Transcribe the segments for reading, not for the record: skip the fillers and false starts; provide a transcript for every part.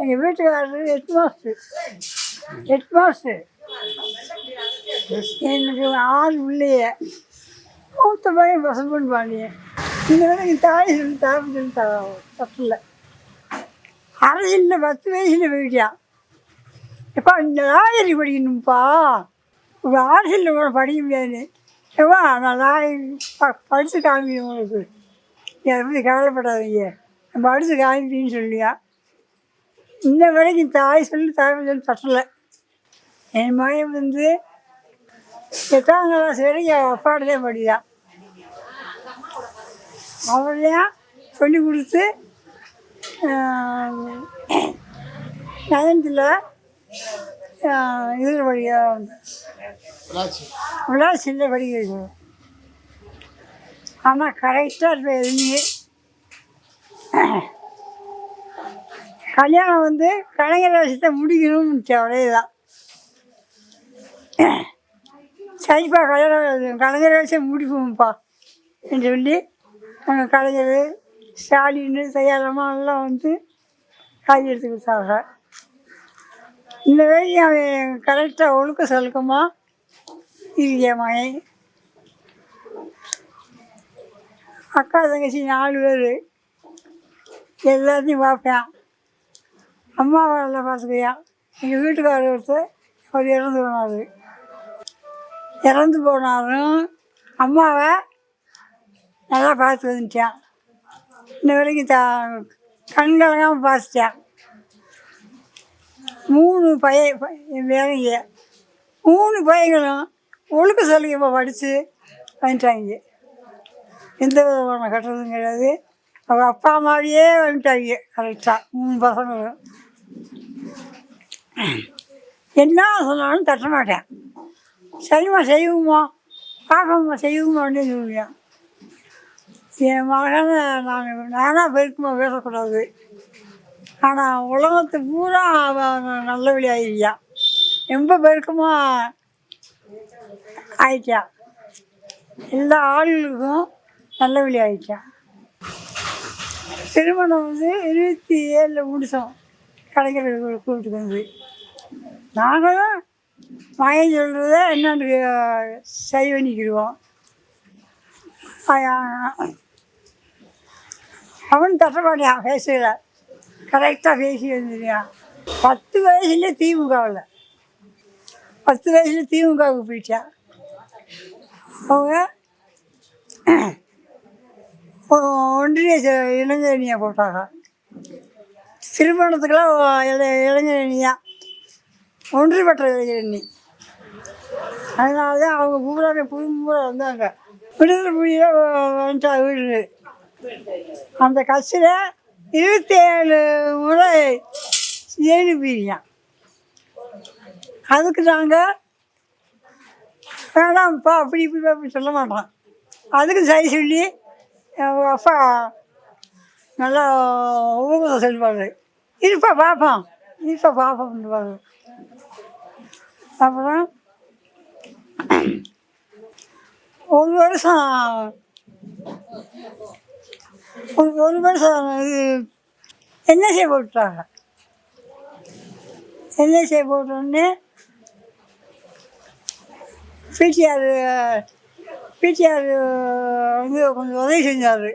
எங்கள் வீட்டுக்காரரு 8 மாதத்து 8 மாதத்து எனக்கு 6 பிள்ளைய மூத்த பையன் பசங்க பாண்டிய இந்த வேலைக்கு தாய் சொல்லி தாய் சொல்லி தப்பில்லை. அரசியலில் 10 வயசில் போயிட்டியா எப்பா இந்த லாயரி படிக்கணும்ப்பா ஒரு அரசியலில் கூட படிக்க முடியாது. எப்பா நான் படித்து காமிக்கிறேன் உங்களுக்கு, அதை பற்றி கவலைப்படாதீங்க, நம்ம படித்து காமிப்பின்னு சொல்லியா இந்த வேலைக்கு தாய் சொல்லி தட்டலை. என் மகன் வந்து 8ஆம் கிளாஸ் வரைக்கும் என் அப்பாடலே படிதான். அவரையும் சொல்லி கொடுத்து 9th இதில் விளாசியில் படிக்க வைக்கணும். ஆனால் கரெக்டாக இருப்பேன் எதுவுமே. கல்யாணம் வந்து கலைஞர் விஷயத்தை முடிக்கணும்னு அவ்வளோதான். சரிப்பா கலைஞர் விஷயம் முடிப்போம்ப்பா என்று சொல்லி கலைஞர் ஸ்டாலின் தயாரமாக எல்லாம் வந்து காய் எடுத்து கொடுத்தாங்க. இந்த வேலைக்கு அவன் கரெக்டாக ஒழுக்க சலுக்கமாக இருக்கேன் மகன். அக்கா தங்கச்சி 4 பேர் எல்லாத்தையும் பார்ப்பேன். அம்மாவை நல்லா பார்த்துக்கையான். எங்கள் வீட்டுக்காரர் ஒருத்தர் அவர் இறந்து போனாலும் அம்மாவை நல்லா பார்த்து வந்துட்டான். இந்த வரைக்கும் கண்கலங்காமல் பார்த்துட்டேன். 3 பையன் வேலைங்க 3 பையங்களும் ஒழுக்க சலுகை படித்து வந்துட்டாங்க. எந்த விதமான கட்டுறதும் கிடையாது. அவங்க அப்பா மாதிரியே வந்துட்டாங்க கரெக்டாக 3 பசங்களும். என்ன சொன்னாலும் தட்ட மாட்டேன். சரிம்மா செய்வோம்மா பார்க்கம்மா செய்வோம்மான்னு சொல்லுவேன். என் மகனை நானாக பெருக்குமா பேசக்கூடாது. ஆனால் உலகத்து பூரா நல்ல வழி ஆகிடுச்சான். ரொம்ப பெருக்கமாக ஆயிடுச்சான். எல்லா ஆளுகளுக்கும் நல்ல வழி ஆகிடுச்சான். திருமணம் வந்து 27 முடித்தோம். கலைஞர் கூப்பிட்டு வந்து நாங்களும் மகன் சொல்கிறத என்னென்னு சரி பண்ணிக்கிடுவோம். அவன் தட்டப்பாடியான் பேசல, கரெக்டாக பேசி வந்துடுவான். 10 வயசுலேயே திமுகவில் 10 வயசுல திமுகவுக்கு போயிட்டான். அவங்க ஒன்றிய இளைஞரணியாக போட்டாங்க. திருமணத்துக்கெல்லாம் இளைஞரணியாக ஒன்றுபட்ட இளைஞரணி. அதனால தான் அவங்க பூராமே பூரா வந்தாங்க. விடுதலை புலியாக வந்துட்டாங்க வீடு. அந்த கட்சியில் 27 முறை ஜெயிலுப்பீங்க. அதுக்கு நாங்கள் வேணாம்ப்பா அப்படி சொல்ல மாட்டோம். அதுக்கு சரி சொல்லி அவங்க அப்பா நல்லா ஊக்கம் சொல்லுவாங்க. இருப்பா பார்ப்போம்னுவாங்க. அப்புறம் 1 வருஷம் இது என்எஸ்ஏ போட்டுட்டாங்க. என்எஸ்ஏ போட்டோடனே பிடிஆர் வந்து கொஞ்சம் உதவி செஞ்சார்.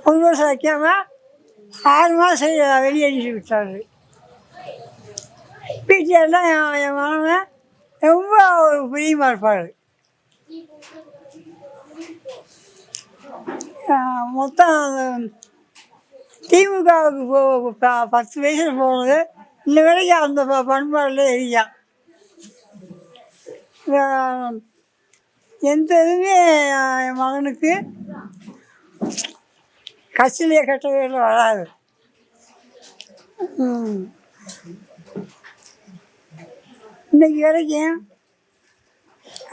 1 வருஷம் வைக்காமல் 6 மாதம் வெளியே அனுப்பி விட்டார். பிடிஆர்லாம் என் மகனை ரொம்ப ஒரு பிரியமாக இருப்பார். மொத்தம் திமுகவுக்கு 10 வயசில் போனது இந்த வரைக்கும் அந்த பண்பாடில் இருக்கான். எந்த இதுவுமே என் மகனுக்கு கட்சியிலே கட்டவே வராது. இன்னைக்கு வரைக்கும்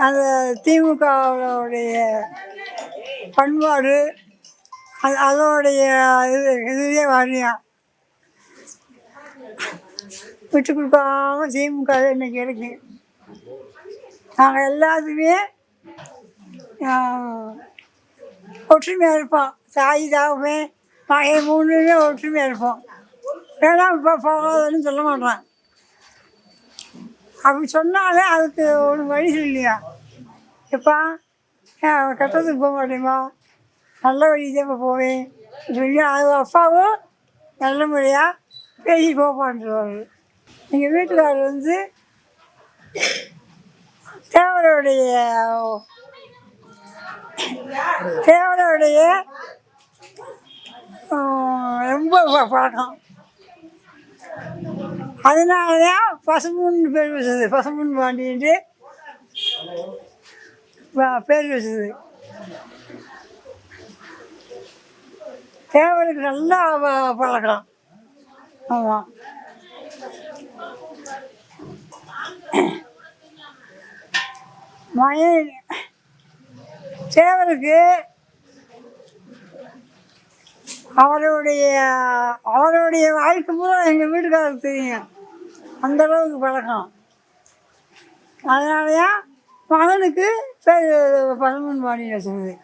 அந்த திமுகவுடைய பண்பாடு அதோடைய இதுவே வரையும் விட்டு கொடுக்காம திமுக இன்னைக்கு இருக்கு. நாங்கள் எல்லாத்துக்குமே ஒற்றுமையாக இருப்போம். தாய் தாவுமே மகை 3 ஒற்றுமையாக இருப்போம். ஏன்னா இப்போ போகாதுன்னு சொல்ல மாட்டான். அப்படி சொன்னாலே அதுக்கு ஒரு வழி இல்லையா? எப்பா கட்டத்துக்கு போக மாட்டேம்மா, நல்ல வழி தான் இப்போ போவேன் சொல்லி அது அப்பாவும் நல்ல முறையாக பேசி போப்பான்றாரு. எங்கள் வீட்டுக்காரர் வந்து தேவருடைய தேவருடைய ரொம்ப பழக்கம். அதனால தான் பசும்பொன்னு பேர் வச்சது, பசும்பொன் பாண்டின்ட்டு பேர் வச்சது. தேவருக்கு நல்லா பழக்கம். ஆமாம். மகன் தேவருக்கு அவருடைய வாழ்க்கை பூரா எங்கள் வீட்டுக்காரருக்கு தெரியும், அந்தளவுக்கு பழக்கம். அதனாலயா மகனுக்கு பேர் பசும்பொன் பாண்டின்னு வச்சது.